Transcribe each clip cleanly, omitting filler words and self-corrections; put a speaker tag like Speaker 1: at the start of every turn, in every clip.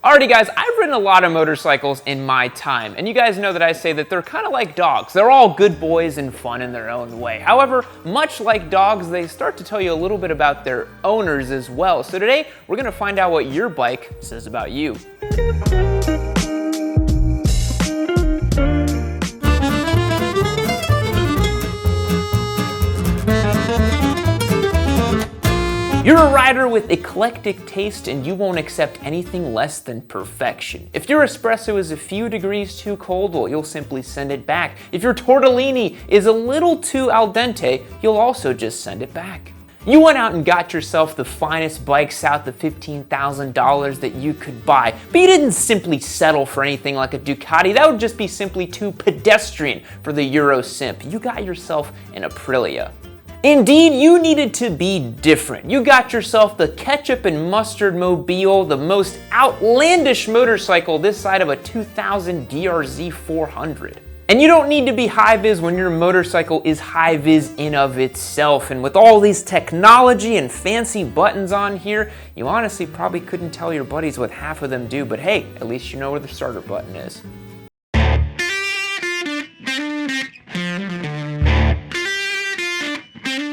Speaker 1: Alrighty guys, I've ridden a lot of motorcycles in my time, and you guys know that I say that they're kind of like dogs. They're all good boys and fun in their own way. However, much like dogs, they start to tell you a little bit about their owners as well. So today, we're gonna find out what your bike says about you. You're a rider with eclectic taste and you won't accept anything less than perfection. If your espresso is a few degrees too cold, well, you'll simply send it back. If your tortellini is a little too al dente, you'll also just send it back. You went out and got yourself the finest bike south of $15,000 that you could buy, but you didn't simply settle for anything like a Ducati. That would just be simply too pedestrian for the Euro simp. You got yourself an Aprilia. Indeed, you needed to be different. You got yourself the ketchup and mustard mobile, the most outlandish motorcycle this side of a 2000 DRZ 400. And you don't need to be high-vis when your motorcycle is high-vis in of itself. And with all these technology and fancy buttons on here, you honestly probably couldn't tell your buddies what half of them do, but hey, at least you know where the starter button is.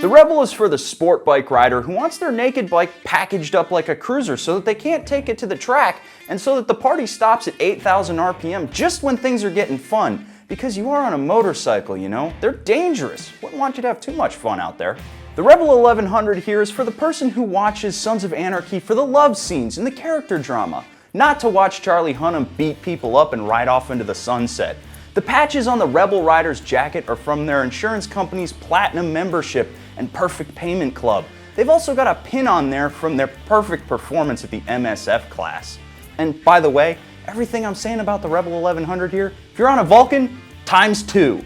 Speaker 2: The Rebel is for the sport bike rider who wants their naked bike packaged up like a cruiser so that they can't take it to the track and so that the party stops at 8,000 RPM just when things are getting fun. Because you are on a motorcycle, you know? They're dangerous. Wouldn't want you to have too much fun out there. The Rebel 1100 here is for the person who watches Sons of Anarchy for the love scenes and the character drama, not to watch Charlie Hunnam beat people up and ride off into the sunset. The patches on the Rebel Rider's jacket are from their insurance company's Platinum membership and Perfect Payment Club. They've also got a pin on there from their perfect performance at the MSF class. And by the way, everything I'm saying about the Rebel 1100 here, if you're on a Vulcan, ×2.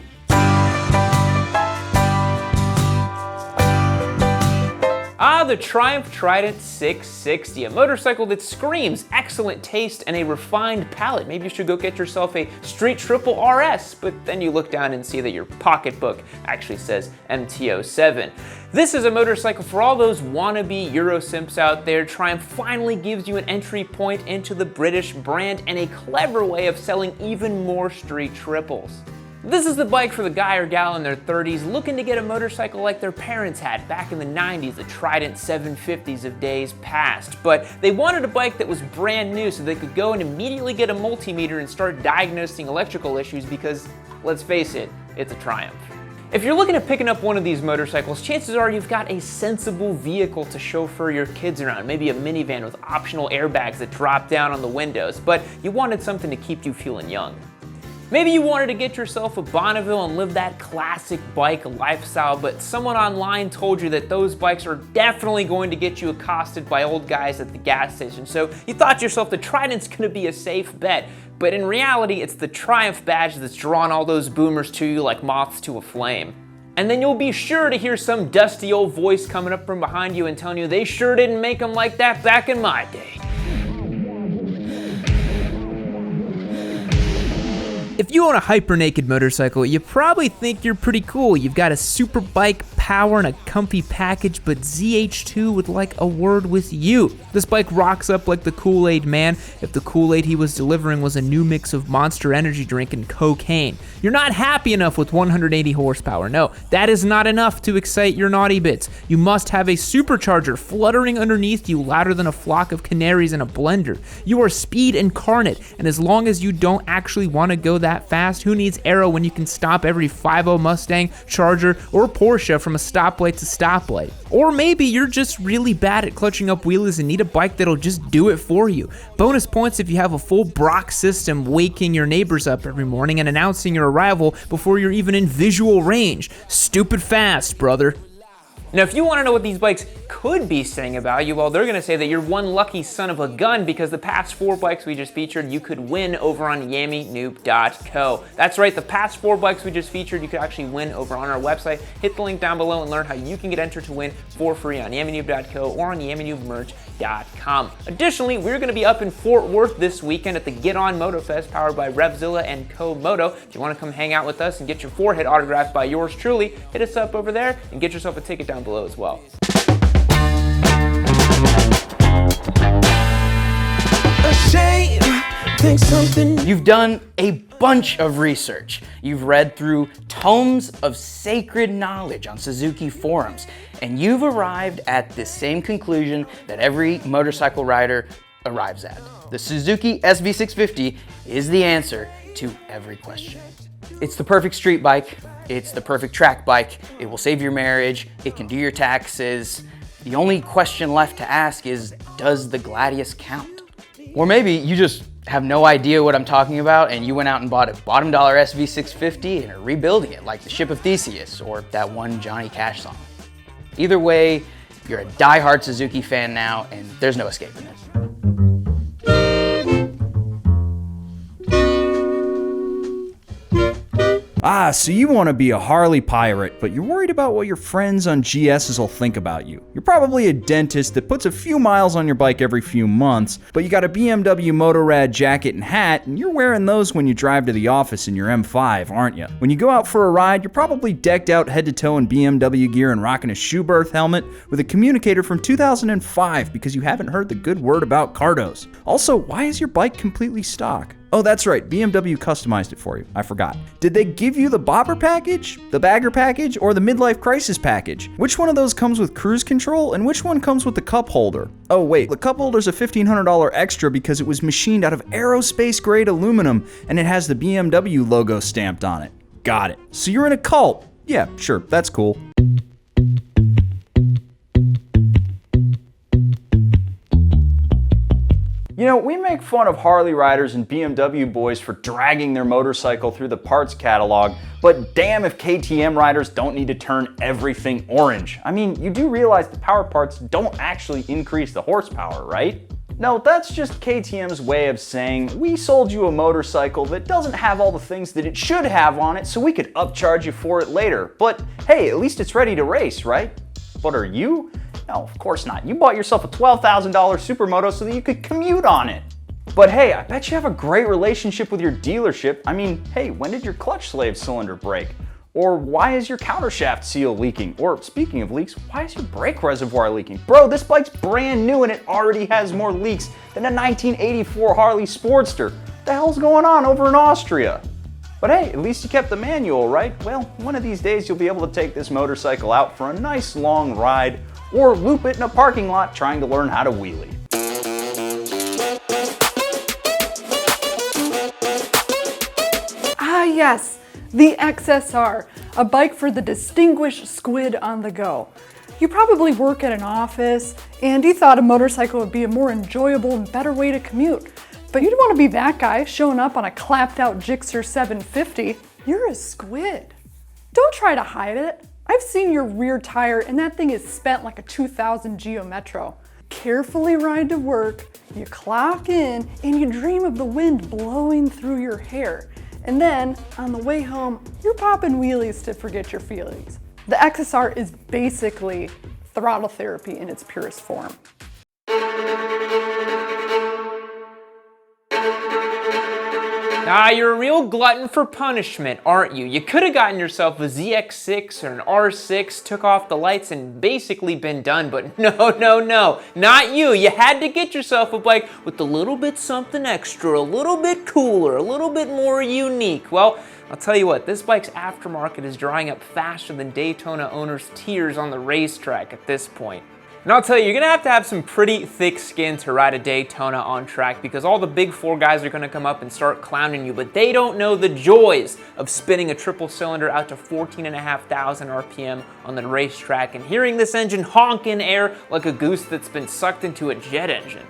Speaker 1: The Triumph Trident 660, a motorcycle that screams excellent taste and a refined palate. Maybe you should go get yourself a Street Triple RS, but then you look down and see that your pocketbook actually says MT07. This is a motorcycle for all those wannabe Euro simps out there. Triumph finally gives you an entry point into the British brand and a clever way of selling even more Street Triples. This is the bike for the guy or gal in their 30s looking to get a motorcycle like their parents had back in the 90s, the Trident 750s of days past. But they wanted a bike that was brand new so they could go and immediately get a multimeter and start diagnosing electrical issues because, let's face it, it's a Triumph. If you're looking at picking up one of these motorcycles, chances are you've got a sensible vehicle to chauffeur your kids around, maybe a minivan with optional airbags that drop down on the windows, but you wanted something to keep you feeling young. Maybe you wanted to get yourself a Bonneville and live that classic bike lifestyle, but someone online told you that those bikes are definitely going to get you accosted by old guys at the gas station. So you thought to yourself the Trident's gonna be a safe bet, but in reality, it's the Triumph badge that's drawn all those boomers to you like moths to a flame. And then you'll be sure to hear some dusty old voice coming up from behind you and telling you they sure didn't make them like that back in my day. If you own a hyper-naked motorcycle, you probably think you're pretty cool. You've got a super bike, power, and a comfy package, but ZH2 would like a word with you. This bike rocks up like the Kool-Aid man if the Kool-Aid he was delivering was a new mix of Monster Energy drink and cocaine. You're not happy enough with 180 horsepower. No, that is not enough to excite your naughty bits. You must have a supercharger fluttering underneath you louder than a flock of canaries in a blender. You are speed incarnate, and as long as you don't actually want to go that fast, who needs aero when you can stop every 5.0 Mustang, Charger, or Porsche from a stoplight to stoplight? Or maybe you're just really bad at clutching up wheelies and need a bike that'll just do it for you. Bonus points if you have a full Brock system waking your neighbors up every morning and announcing your arrival before you're even in visual range. Stupid fast, brother. Now, if you want to know what these bikes could be saying about you, well, they're going to say that you're one lucky son of a gun because the past 4 bikes we just featured, you could win over on yammynoob.co. That's right, the past 4 bikes we just featured, you could actually win over on our website. Hit the link down below and learn how you can get entered to win for free on yammynoob.co or on yammynoobmerch.com. Additionally, we're going to be up in Fort Worth this weekend at the Get On Moto Fest powered by Revzilla and Co-Moto. If you want to come hang out with us and get your forehead autographed by yours truly, hit us up over there and get yourself a ticket down below as well.
Speaker 3: A shame think something.
Speaker 4: You've done a bunch of research. You've read through tomes of sacred knowledge on Suzuki forums, and you've arrived at the same conclusion that every motorcycle rider arrives at. The Suzuki SV650 is the answer to every question. It's the perfect street bike. It's the perfect track bike. It will save your marriage. It can do your taxes. The only question left to ask is, does the Gladius count? Or maybe you just have no idea what I'm talking about and you went out and bought a bottom dollar SV650 and are rebuilding it like the Ship of Theseus or that one Johnny Cash song. Either way, you're a die-hard Suzuki fan now and there's no escaping it.
Speaker 2: Ah, so you want to be a Harley pirate, but you're worried about what your friends on GSs will think about you. You're probably a dentist that puts a few miles on your bike every few months, but you got a BMW Motorrad jacket and hat, and you're wearing those when you drive to the office in your M5, aren't you? When you go out for a ride, you're probably decked out head to toe in BMW gear and rocking a Schuberth helmet with a communicator from 2005 because you haven't heard the good word about Cardos. Also, why is your bike completely stock? Oh, that's right, BMW customized it for you. I forgot. Did they give you the bobber package, the bagger package, or the midlife crisis package? Which one of those comes with cruise control, and which one comes with the cup holder? Oh wait, the cup holder's a $1,500 extra because it was machined out of aerospace-grade aluminum, and it has the BMW logo stamped on it. Got it. So you're in a cult? Yeah, sure, that's cool. You know, we make fun of Harley riders and BMW boys for dragging their motorcycle through the parts catalog, but damn if KTM riders don't need to turn everything orange. I mean, you do realize the power parts don't actually increase the horsepower, right? No, that's just KTM's way of saying, we sold you a motorcycle that doesn't have all the things that it should have on it, so we could upcharge you for it later. But hey, at least it's ready to race, right? But are you? No, of course not. You bought yourself a $12,000 Supermoto so that you could commute on it. But hey, I bet you have a great relationship with your dealership. I mean, hey, when did your clutch slave cylinder break? Or why is your countershaft seal leaking? Or speaking of leaks, why is your brake reservoir leaking? Bro, this bike's brand new and it already has more leaks than a 1984 Harley Sportster. What the hell's going on over in Austria? But hey, at least you kept the manual, right? Well, one of these days you'll be able to take this motorcycle out for a nice long ride or loop it in a parking lot trying to learn how to wheelie.
Speaker 5: Ah yes, the XSR, a bike for the distinguished squid on the go. You probably work at an office and you thought a motorcycle would be a more enjoyable and better way to commute. But you don't want to be that guy showing up on a clapped out Gixxer 750. You're a squid. Don't try to hide it. I've seen your rear tire and that thing is spent like a 2000 Geo Metro. Carefully ride to work, you clock in, and you dream of the wind blowing through your hair. And then, on the way home, you're popping wheelies to forget your feelings. The XSR is basically throttle therapy in its purest form.
Speaker 1: Ah, you're a real glutton for punishment, aren't you? You could have gotten yourself a ZX6 or an R6, took off the lights, and basically been done, but no, not you. You had to get yourself a bike with a little bit something extra, a little bit cooler, a little bit more unique. Well, I'll tell you what, this bike's aftermarket is drying up faster than Daytona owners' tears on the racetrack at this point. And I'll tell you, you're gonna have some pretty thick skin to ride a Daytona on track because all the big four guys are gonna come up and start clowning you, but they don't know the joys of spinning a triple cylinder out to 14,500 RPM on the racetrack and hearing this engine honk in air like a goose that's been sucked into a jet engine.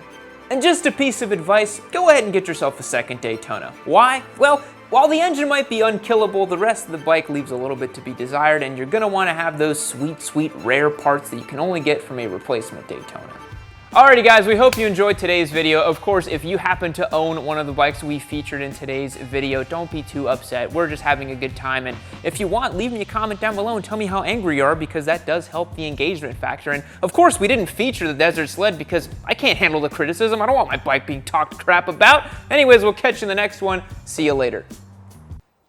Speaker 1: And just a piece of advice, go ahead and get yourself a second Daytona. Why? Well, while the engine might be unkillable, the rest of the bike leaves a little bit to be desired, and you're gonna wanna have those sweet, rare parts that you can only get from a replacement Daytona. Alrighty guys, we hope you enjoyed today's video. Of course, if you happen to own one of the bikes we featured in today's video, don't be too upset. We're just having a good time, and if you want, leave me a comment down below and tell me how angry you are because that does help the engagement factor. And of course, we didn't feature the Desert Sled because I can't handle the criticism. I don't want my bike being talked crap about. Anyways, we'll catch you in the next one. See you later.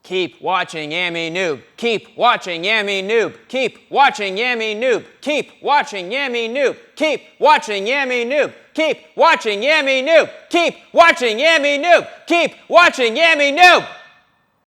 Speaker 3: Keep watching Yummy Noob. Keep watching Yummy Noob. Keep watching Yummy Noob. Keep watching Yummy Noob. Keep watching Yummy Noob. Keep watching Yummy Noob. Keep watching Yummy Noob. Keep watching Yummy Noob.